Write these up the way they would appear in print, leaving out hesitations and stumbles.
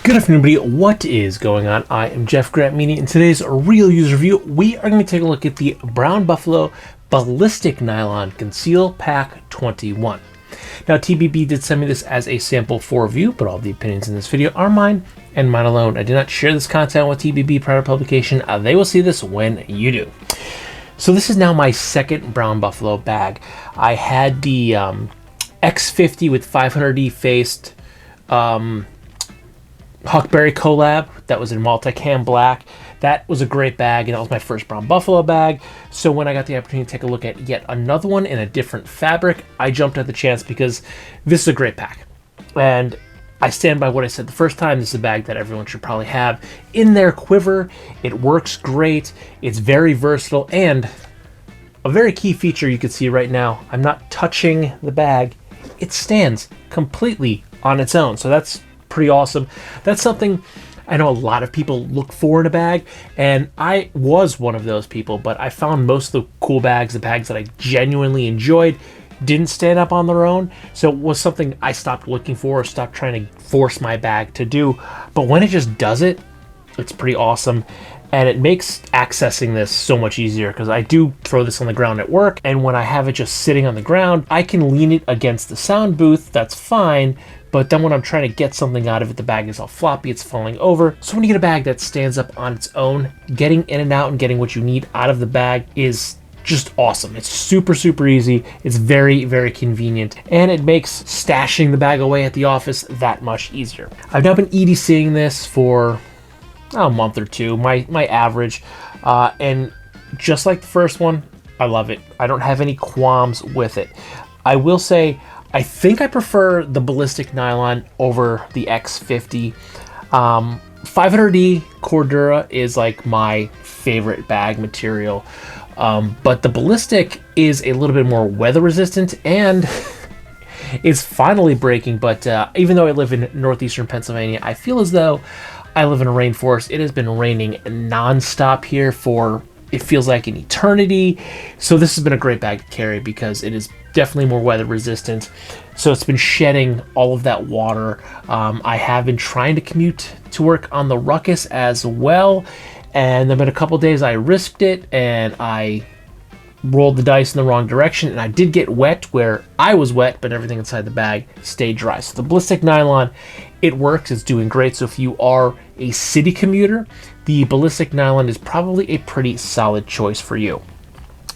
Good afternoon, everybody. What is going on? I am jeffgrantMEDIA. In today's real user review, we are going to take a look at the Brown Buffalo Ballistic Nylon Conceal Pack 21. Now, TBB did send me this as a sample for review, but all the opinions in this video are mine and mine alone. I did not share this content with TBB prior to publication. They will see this when you do. So this is now my second Brown Buffalo bag. I had the X50 with 500D faced Huckberry collab that was in multicam black. That was a great bag, and that was my first Brown Buffalo bag. So when I got the opportunity to take a look at yet another one in a different fabric, I jumped at the chance because this is a great pack. And I stand by what I said the first time. This is a bag that everyone should probably have in their quiver. It works great. It's very versatile, and a very key feature you can see right now, I'm not touching the bag. It stands completely on its own. So that's pretty awesome. That's something I know a lot of people look for in a bag, and I was one of those people, but I found most of the cool bags, the bags that I genuinely enjoyed, didn't stand up on their own. So it was something I stopped looking for, stopped trying to force my bag to do. But when it just does it, it's pretty awesome. And it makes accessing this so much easier because I do throw this on the ground at work, and when I have it just sitting on the ground, I can lean it against the sound booth, that's fine, but then when I'm trying to get something out of it, the bag is all floppy, it's falling over. So when you get a bag that stands up on its own, getting in and out and getting what you need out of the bag is just awesome. It's super, super easy. It's very, very convenient, and it makes stashing the bag away at the office that much easier. I've now been EDCing this for a month or two, my average, and just like the first one, I love it. I don't have any qualms with it. I will say I think I prefer the ballistic nylon over the X50. 500D Cordura is like my favorite bag material, but the ballistic is a little bit more weather resistant and it's finally breaking. But even though I live in northeastern Pennsylvania, I feel as though I live in a rainforest. It has been raining non-stop here for, it feels like, an eternity. So this has been a great bag to carry because it is definitely more weather resistant. So it's been shedding all of that water. I have been trying to commute to work on the Ruckus as well. And there have been a couple days I risked it and I rolled the dice in the wrong direction, and I did get wet where I was wet, but everything inside the bag stayed dry. So the ballistic nylon, it works, it's doing great. So if you are a city commuter, the ballistic nylon is probably a pretty solid choice for you.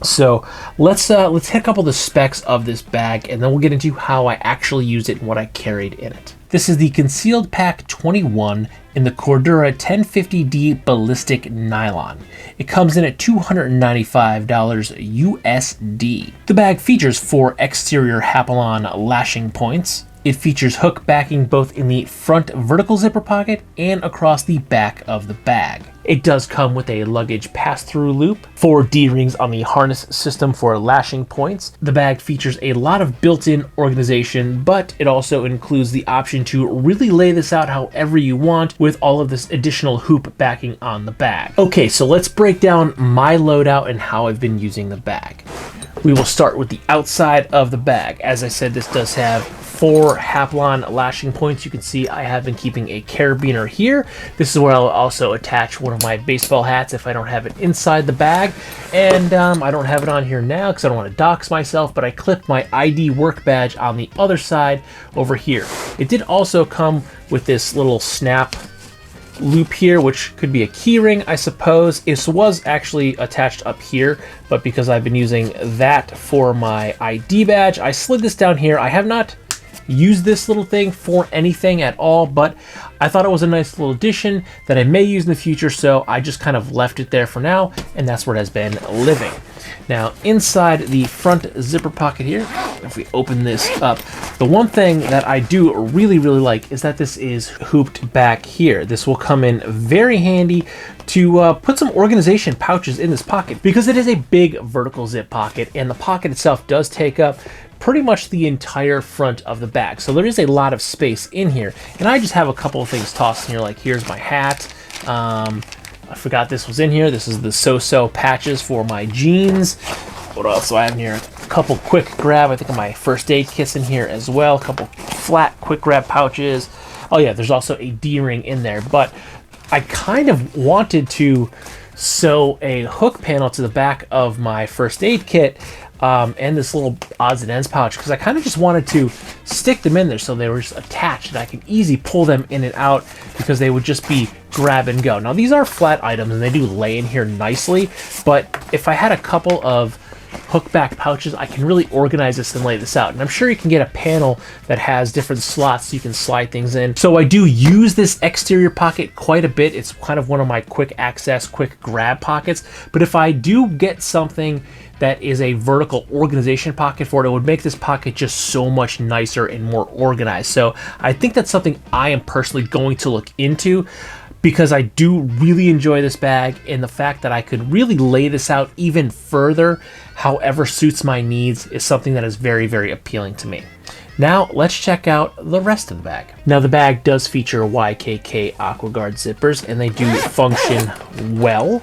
So let's hit a couple of the specs of this bag, and then we'll get into how I actually used it and what I carried in it. This is the Concealed Pack 21 in the Cordura 1050D Ballistic Nylon. It comes in at $295 USD. The bag features 4 exterior Hapalon lashing points. It features hook backing both in the front vertical zipper pocket and across the back of the bag. It does come with a luggage pass-through loop, 4 D-rings on the harness system for lashing points. The bag features a lot of built-in organization, but it also includes the option to really lay this out however you want with all of this additional hoop backing on the bag. Okay, so let's break down my loadout and how I've been using the bag. We will start with the outside of the bag. As I said, this does have 4 Hapalon lashing points. You can see I have been keeping a carabiner here. This is where I'll also attach one of my baseball hats if I don't have it inside the bag. And I don't have it on here now because I don't want to dox myself, but I clipped my ID work badge on the other side over here. It did also come with this little snap loop here, which could be a key ring, I suppose. It was actually attached up here, but because I've been using that for my ID badge, I slid this down here. I have not used this little thing for anything at all, but I thought it was a nice little addition that I may use in the future, so I just kind of left it there for now, and that's where it has been living. Now, inside the front zipper pocket here, if we open this up, the one thing that I do really, really like is that this is hooped back here. This will come in very handy to put some organization pouches in this pocket because it is a big vertical zip pocket, and the pocket itself does take up pretty much the entire front of the bag. So there is a lot of space in here, and I just have a couple of things tossed in here, like here's my hat. I forgot this was in here. This is the so-so patches for my jeans. What else do I have in here? A couple quick grab, I think of my first aid kits in here as well. A couple flat quick grab pouches. Oh yeah, there's also a D-ring in there, but I kind of wanted to sew a hook panel to the back of my first aid kit and this little odds and ends pouch, because I kind of just wanted to stick them in there so they were just attached and I could easily pull them in and out because they would just be grab and go. Now these are flat items and they do lay in here nicely, but if I had a couple of hook back pouches, I can really organize this and lay this out. And I'm sure you can get a panel that has different slots so you can slide things in. So I do use this exterior pocket quite a bit. It's kind of one of my quick access, quick grab pockets. But if I do get something that is a vertical organization pocket for it, it would make this pocket just so much nicer and more organized. So I think that's something I am personally going to look into, because I do really enjoy this bag, and the fact that I could really lay this out even further, however suits my needs, is something that is very, very appealing to me. Now let's check out the rest of the bag. Now the bag does feature YKK AquaGuard zippers, and they do function well.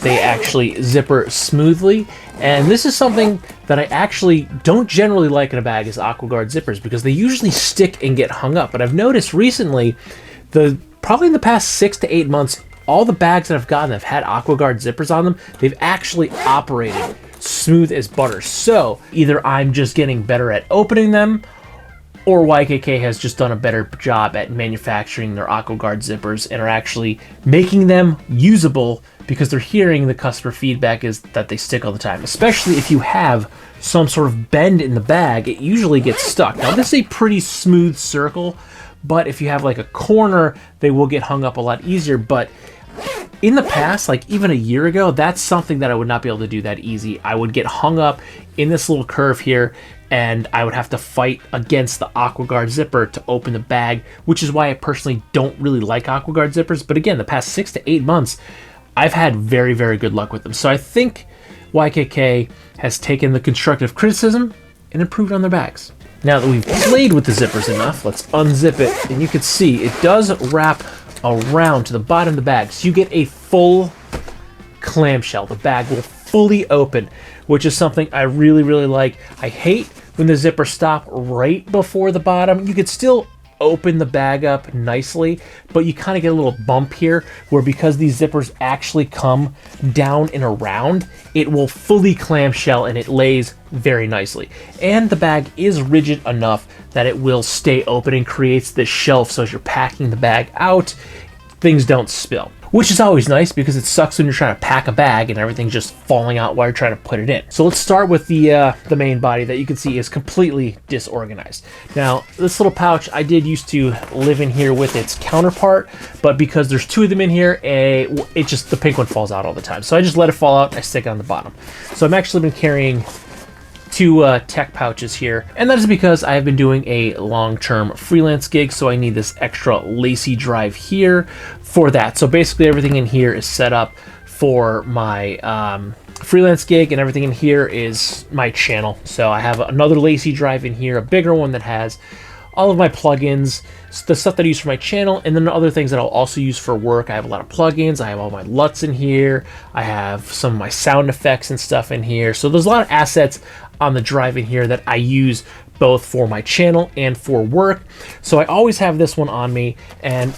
They actually zipper smoothly, and this is something that I actually don't generally like in a bag, is AquaGuard zippers, because they usually stick and get hung up. But I've noticed recently, probably in the past 6 to 8 months, all the bags that I've gotten that have had AquaGuard zippers on them, they've actually operated smooth as butter. So either I'm just getting better at opening them, or YKK has just done a better job at manufacturing their AquaGuard zippers and are actually making them usable, because they're hearing the customer feedback is that they stick all the time. Especially if you have some sort of bend in the bag, it usually gets stuck. Now this is a pretty smooth circle, but if you have like a corner, they will get hung up a lot easier. But in the past, like even a year ago, that's something that I would not be able to do that easy. I would get hung up in this little curve here, and I would have to fight against the AquaGuard zipper to open the bag, which is why I personally don't really like AquaGuard zippers. But again, the past 6 to 8 months, I've had very, very good luck with them. So I think YKK has taken the constructive criticism and improved on their bags. Now that we've played with the zippers enough, let's unzip it, and you can see it does wrap around to the bottom of the bag, so you get a full clamshell. The bag will fully open, which is something I really, really like. I hate when the zippers stop right before the bottom. You could still open the bag up nicely, but you kind of get a little bump here where, because these zippers actually come down and around, it will fully clamshell and it lays very nicely. And the bag is rigid enough that it will stay open and creates this shelf, so as you're packing the bag out, things don't spill. Which is always nice, because it sucks when you're trying to pack a bag and everything's just falling out while you're trying to put it in. So let's start with the main body that you can see is completely disorganized. Now, this little pouch, I did used to live in here with its counterpart, but because there's 2 of them in here, the pink one falls out all the time. So I just let it fall out and I stick it on the bottom. So I've actually been carrying 2 tech pouches here, and that is because I have been doing a long-term freelance gig, so I need this extra lacy drive here for that. So basically everything in here is set up for my freelance gig, and everything in here is my channel. So I have another lacy drive in here, a bigger one that has all of my plugins, the stuff that I use for my channel, and then other things that I'll also use for work. I have a lot of plugins, I have all my LUTs in here, I have some of my sound effects and stuff in here. So there's a lot of assets on the drive in here that I use both for my channel and for work. So I always have this one on me, and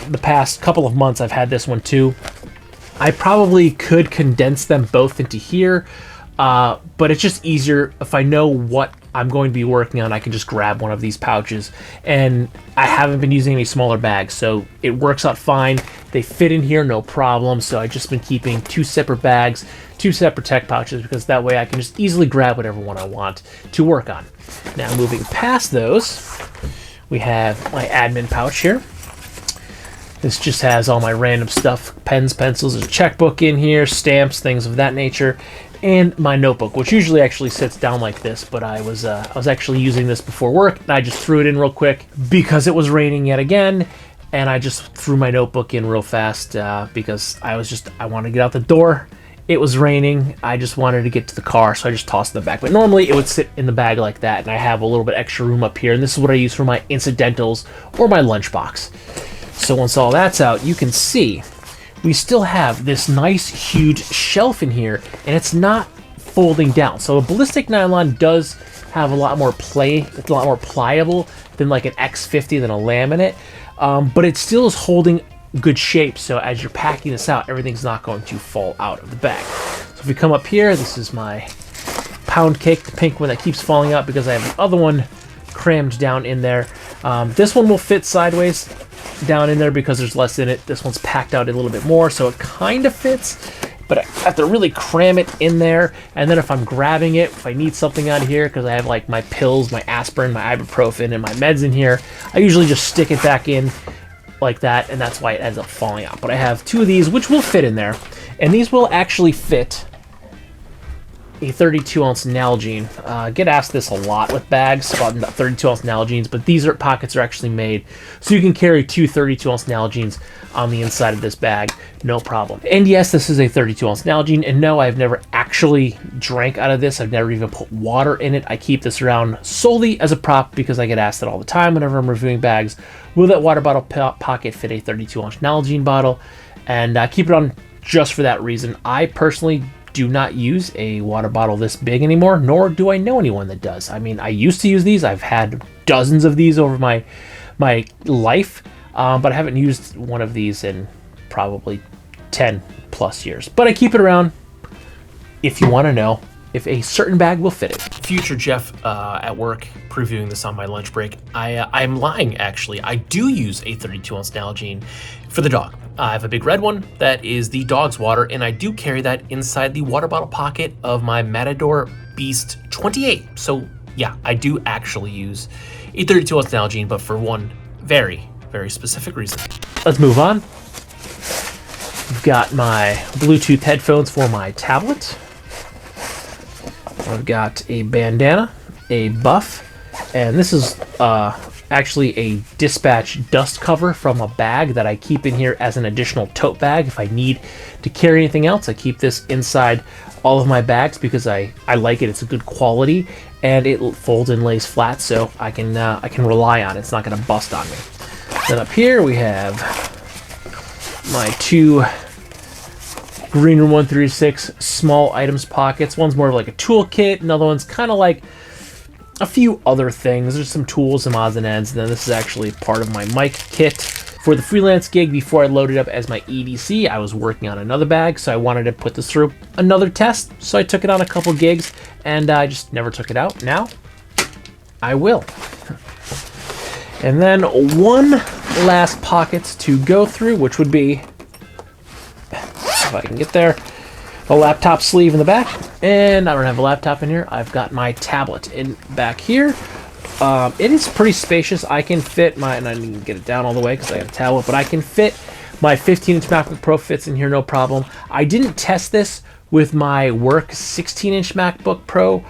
the past couple of months I've had this one too. I probably could condense them both into here, but it's just easier if I know what I'm going to be working on. I can just grab one of these pouches, and I haven't been using any smaller bags, so it works out fine. They fit in here no problem, so I've just been keeping 2 separate bags, 2 separate tech pouches, because that way I can just easily grab whatever one I want to work on. Now moving past those, we have my admin pouch here. This just has all my random stuff, pens, pencils, there's a checkbook in here, stamps, things of that nature, and my notebook, which usually actually sits down like this, but I was actually using this before work, and I just threw it in real quick because it was raining yet again, and I just threw my notebook in real fast because I wanted to get out the door. It was raining, I just wanted to get to the car, so I just tossed it back. But normally it would sit in the bag like that, and I have a little bit extra room up here, and this is what I use for my incidentals or my lunchbox. So once all that's out, you can see we still have this nice huge shelf in here, and it's not folding down. So a ballistic nylon does have a lot more play. It's a lot more pliable than like an X50 than a laminate, but it still is holding good shape. So as you're packing this out, everything's not going to fall out of the bag. So if we come up here, this is my pound cake, the pink one that keeps falling out because I have the other one crammed down in there. This one will fit sideways down in there because there's less in it. This one's packed out a little bit more, so it kind of fits, but I have to really cram it in there. And then if I'm grabbing it, if I need something out of here, because I have like my pills, my aspirin, my ibuprofen, and my meds in here, I usually just stick it back in like that, and that's why it ends up falling out. But I have two of these which will fit in there, and these will actually fit a 32-ounce Nalgene. Get asked this a lot with bags about 32-ounce Nalgenes, but these pockets are actually made so you can carry two 32-ounce Nalgenes on the inside of this bag, no problem. And yes, this is a 32-ounce Nalgene, and no, I've never actually drank out of this. I've never even put water in it. I keep this around solely as a prop because I get asked it all the time whenever I'm reviewing bags. Will that water bottle pocket fit a 32-ounce Nalgene bottle? And I keep it on just for that reason. I personally do not use a water bottle this big anymore, nor do I know anyone that does. I mean, I used to use these. I've had dozens of these over my life, but I haven't used one of these in probably 10 plus years. But I keep it around if you want to know if a certain bag will fit it. Future Jeff at work previewing this on my lunch break. I'm lying, actually. I do use a 32-ounce Nalgene for the dog. I have a big red one that is the dog's water, and I do carry that inside the water bottle pocket of my Matador Beast 28. So yeah, I do actually use a 32-ounce Nalgene, but for one very, very specific reason. Let's move on. I've got my Bluetooth headphones for my tablet. I've got a bandana, a buff, and this is actually a dispatch dust cover from a bag that I keep in here as an additional tote bag. If I need to carry anything else, I keep this inside all of my bags because I like it. It's a good quality, and it folds and lays flat, so I can rely on it. It's not going to bust on me. Then up here we have my two Green Room 136 small items pockets. One's more of like a tool kit, another one's kind of like a few other things. There's some tools, some odds and ends, and then this is actually part of my mic kit. For the freelance gig, before I loaded up as my EDC, I was working on another bag, so I wanted to put this through another test, so I took it on a couple gigs, and I just never took it out. Now, I will. And then one last pocket to go through, which would be, if I can get there, a laptop sleeve in the back, and I don't have a laptop in here. I've got my tablet in back here. It is pretty spacious. I can fit my, and I didn't even get it down all the way because I got a tablet, but I can fit my 15-inch MacBook Pro fits in here, no problem. I didn't test this with my work 16-inch MacBook Pro,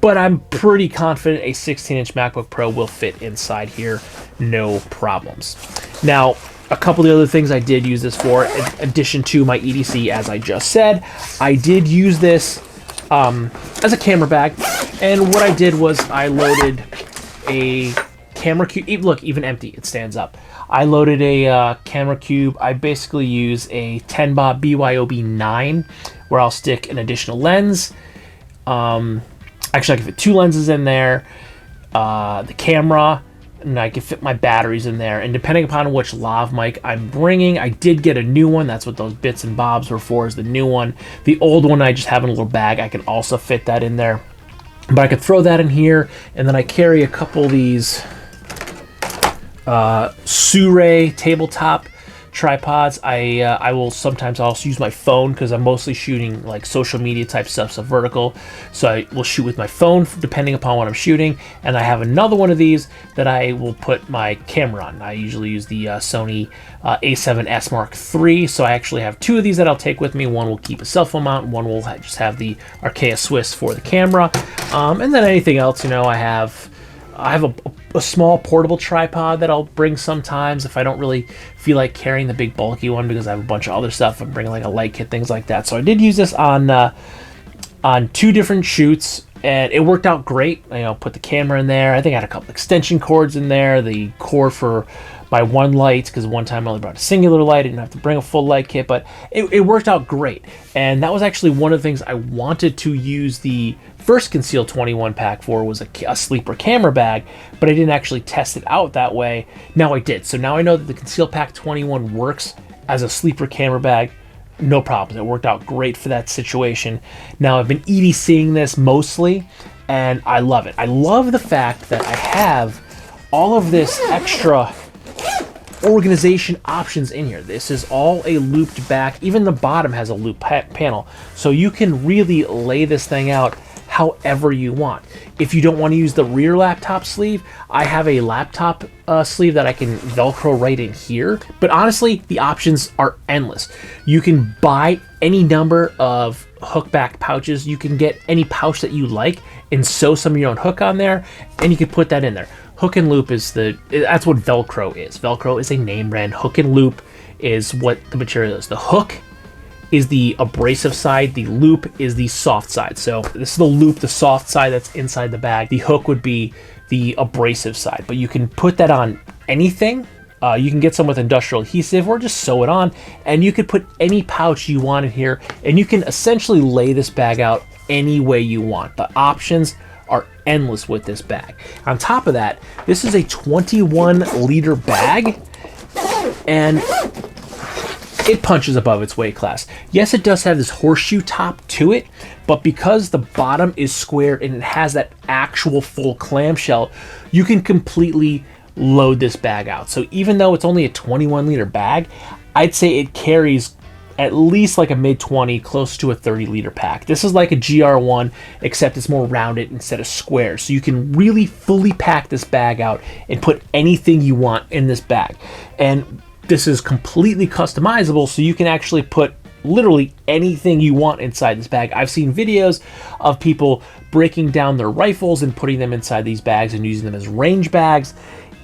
but I'm pretty confident a 16-inch MacBook Pro will fit inside here, no problems. Now, a couple of the other things I did use this for, in addition to my EDC, as I just said, I did use this as a camera bag, and what I did was I loaded a camera cube. Look, even empty, it stands up. I loaded a camera cube. I basically use a 10-bob BYOB 9, where I'll stick an additional lens. Actually, I can fit two lenses in there, the camera, and I can fit my batteries in there. And depending upon which lav mic I'm bringing, I did get a new one. That's what those bits and bobs were for, is the new one. The old one I just have in a little bag. I can also fit that in there. But I could throw that in here, and then I carry a couple of these Sure tabletop tripods. I will sometimes also use my phone because I'm mostly shooting like social media type stuff, so vertical. So I will shoot with my phone depending upon what I'm shooting. And I have another one of these that I will put my camera on. I usually use the Sony A7S Mark III. So I actually have two of these that I'll take with me. One will keep a cell phone mount, one will just have the Archaea Swiss for the camera. And then anything else, you know, I have a small portable tripod that I'll bring sometimes if I don't really feel like carrying the big bulky one because I have a bunch of other stuff. I'm bringing like a light kit, things like that. So I did use this on on 2 different shoots, and it worked out great. You know, put the camera in there. I think I had a couple extension cords in there, the cord for my one light, because one time I only brought a singular light. I didn't have to bring a full light kit, but it worked out great. And that was actually one of the things I wanted to use the first Conceal 21 pack for, was a sleeper camera bag, but I didn't actually test it out that way. Now I did. So now I know that the Conceal Pack 21 works as a sleeper camera bag. No problem. It worked out great for that situation. Now I've been EDCing this mostly, and I love it. I love the fact that I have all of this extra organization options in here. This is all a looped back. Even the bottom has a loop panel, so you can really lay this thing out however you want. If you don't want to use the rear laptop sleeve, I have a laptop sleeve that I can Velcro right in here. But honestly, the options are endless. You can buy any number of hook back pouches. You can get any pouch that you like and sew some of your own hook on there, and you can put that in there. Hook and loop is that's what Velcro is. Velcro is a name brand. Hook and loop is what the material is. The hook is the abrasive side, the loop is the soft side. So this is the loop, the soft side that's inside the bag. The hook would be the abrasive side, but you can put that on anything. You can get some with industrial adhesive or just sew it on, and you could put any pouch you want in here, and you can essentially lay this bag out any way you want. The options are endless with this bag. On top of that, this is a 21-liter bag, and it punches above its weight class. Yes, it does have this horseshoe top to it, but because the bottom is square and it has that actual full clamshell, you can completely load this bag out. So even though it's only a 21-liter bag, I'd say it carries at least like a mid-20, close to a 30-liter pack. This is like a GR1, except it's more rounded instead of square. So you can really fully pack this bag out and put anything you want in this bag. And this is completely customizable, so you can actually put literally anything you want inside this bag. I've seen videos of people breaking down their rifles and putting them inside these bags and using them as range bags.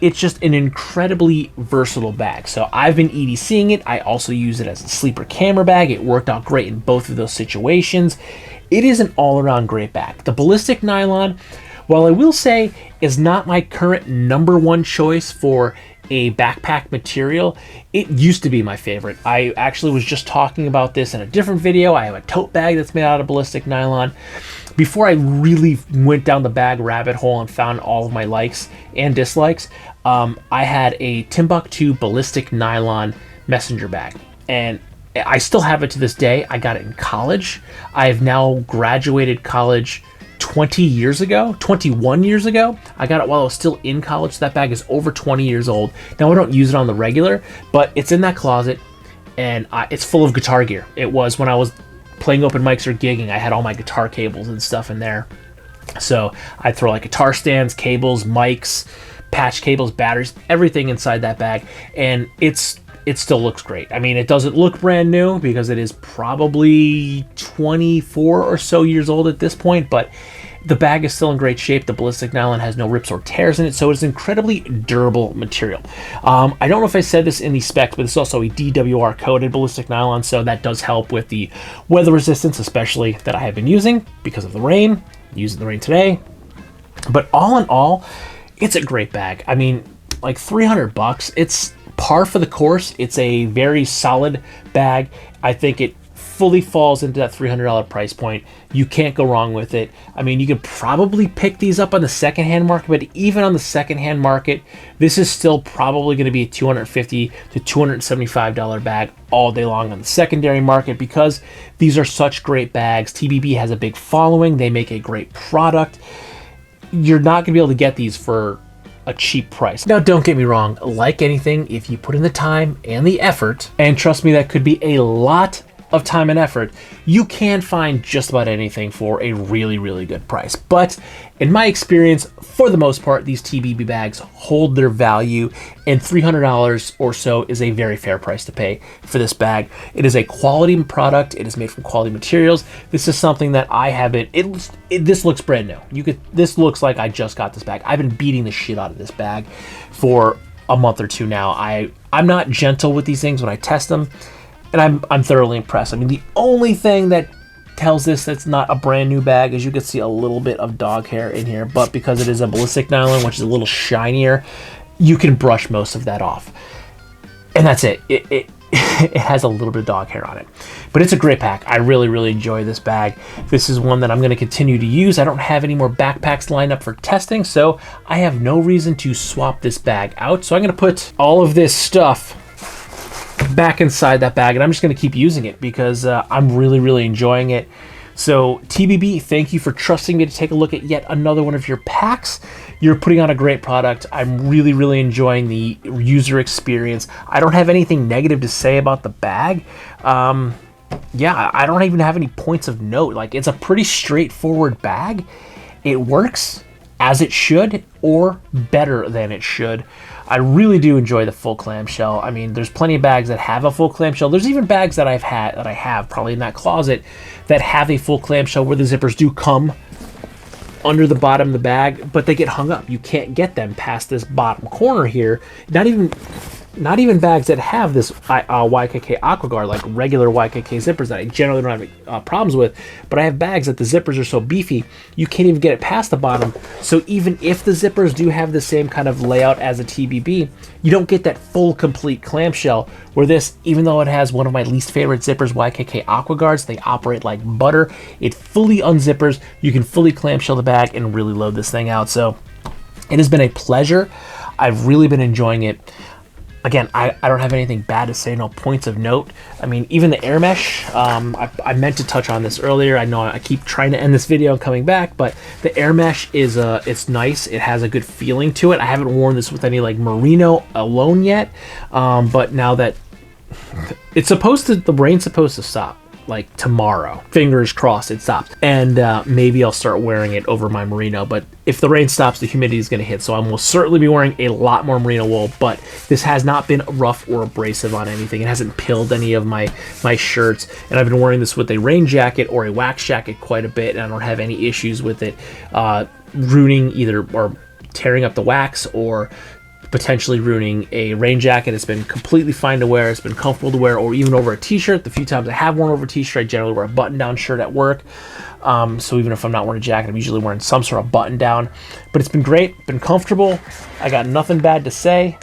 It's just an incredibly versatile bag. So I've been EDCing it. I also use it as a sleeper camera bag. It worked out great in both of those situations. It is an all-around great bag. The ballistic nylon, while I will say is not my current #1 choice for a backpack material, it used to be my favorite. I actually was just talking about this in a different video. I have a tote bag that's made out of ballistic nylon. Before I really went down the bag rabbit hole and found all of my likes and dislikes, I had a Timbuktu ballistic nylon messenger bag, and I still have it to this day. I got it in college. I've now graduated college 21 years ago. I got it while I was still in college. That bag is over 20 years old. Now I don't use it on the regular, but it's in that closet, and it's full of guitar gear. It was when I was playing open mics or gigging. I had all my guitar cables and stuff in there. So I'd throw like guitar stands, cables, mics, patch cables, batteries, everything inside that bag, and it still looks great. I mean, it doesn't look brand new because it is probably 24 or so years old at this point, but the bag is still in great shape. The ballistic nylon has no rips or tears in it, so it's incredibly durable material. I don't know if I said this in the specs, but it's also a DWR coated ballistic nylon, so that does help with the weather resistance, especially that I have been using because of the rain. Using the rain today. But all in all, it's a great bag. I mean, like $300. It's par for the course. It's a very solid bag. I think it fully falls into that $300 price point. You can't go wrong with it. I mean, you could probably pick these up on the secondhand market, but even on the secondhand market, this is still probably going to be a $250 to $275 bag all day long on the secondary market because these are such great bags. TBB has a big following. They make a great product. You're not going to be able to get these for a cheap price. Now, don't get me wrong. Like anything, if you put in the time and the effort, and trust me, that could be a lot of time and effort, you can find just about anything for a really, really good price. But in my experience, for the most part, these TBB bags hold their value, and $300 or so is a very fair price to pay for this bag. It is a quality product. It is made from quality materials. This is something that I haven't, this looks brand new. This looks like I just got this bag. I've been beating the shit out of this bag for a month or two now. I'm not gentle with these things when I test them, and I'm thoroughly impressed. I mean, the only thing that tells this it's not a brand new bag. As you can see, a little bit of dog hair in here, but because it is a ballistic nylon, which is a little shinier, you can brush most of that off. And that's it. It has a little bit of dog hair on it, but it's a great pack. I really enjoy this bag. This is one that I'm going to continue to use. I don't have any more backpacks lined up for testing, so I have no reason to swap this bag out. So I'm going to put all of this stuff back inside that bag, and I'm just going to keep using it because I'm really enjoying it. So TBB, thank you for trusting me to take a look at yet another one of your packs. You're putting on a great product. I'm really enjoying the user experience. I don't have anything negative to say about the bag. Yeah, I don't even have any points of note. Like, it's a pretty straightforward bag. It works as it should, or better than it should. I really do enjoy the full clamshell. I mean, there's plenty of bags that have a full clamshell. There's even bags that I have probably in that closet that have a full clamshell where the zippers do come under the bottom of the bag, but they get hung up. You can't get them past this bottom corner here. Not even bags that have this YKK AquaGuard, like regular YKK zippers that I generally don't have problems with, but I have bags that the zippers are so beefy, you can't even get it past the bottom. So even if the zippers do have the same kind of layout as a TBB, you don't get that full complete clamshell, where this, even though it has one of my least favorite zippers, YKK AquaGuards, they operate like butter. It fully unzippers. You can fully clamshell the bag and really load this thing out. So it has been a pleasure. I've really been enjoying it. Again, I don't have anything bad to say, no points of note. I mean, even the air mesh, I meant to touch on this earlier. I know I keep trying to end this video and coming back, but the air mesh is, it's nice. It has a good feeling to it. I haven't worn this with any like merino alone yet, but now that the rain's supposed to stop like tomorrow. Fingers crossed it stops. And maybe I'll start wearing it over my merino. But if the rain stops, the humidity is going to hit. So I will certainly be wearing a lot more merino wool. But this has not been rough or abrasive on anything. It hasn't pilled any of my shirts. And I've been wearing this with a rain jacket or a wax jacket quite a bit. And I don't have any issues with it ruining either or tearing up the wax or potentially ruining a rain jacket. It's been completely fine to wear. It's been comfortable to wear, or even over a t-shirt. The few times I have worn over a t-shirt, I generally wear a button-down shirt at work. So even if I'm not wearing a jacket, I'm usually wearing some sort of button-down. But it's been great, been comfortable. I got nothing bad to say.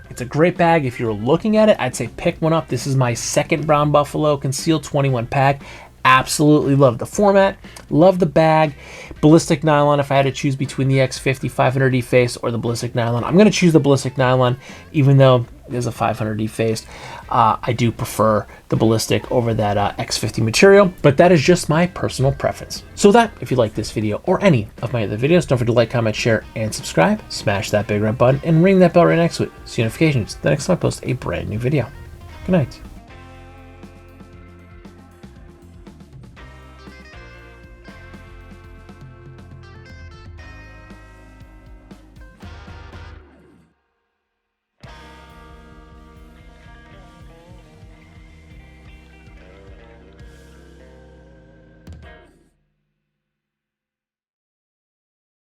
It's a great bag. If you're looking at it, I'd say pick one up. This is my second Brown Buffalo Conceal 21 pack. Absolutely love the format, love the bag. Ballistic nylon, if I had to choose between the X50 500D face or the ballistic nylon, I'm going to choose the ballistic nylon, even though it is a 500D face. I do prefer the ballistic over that X50 material, but that is just my personal preference. So that, if you like this video or any of my other videos, don't forget to like, comment, share, and subscribe. Smash that big red button and ring that bell right next to it so you get notifications the next time I post a brand new video. Good night.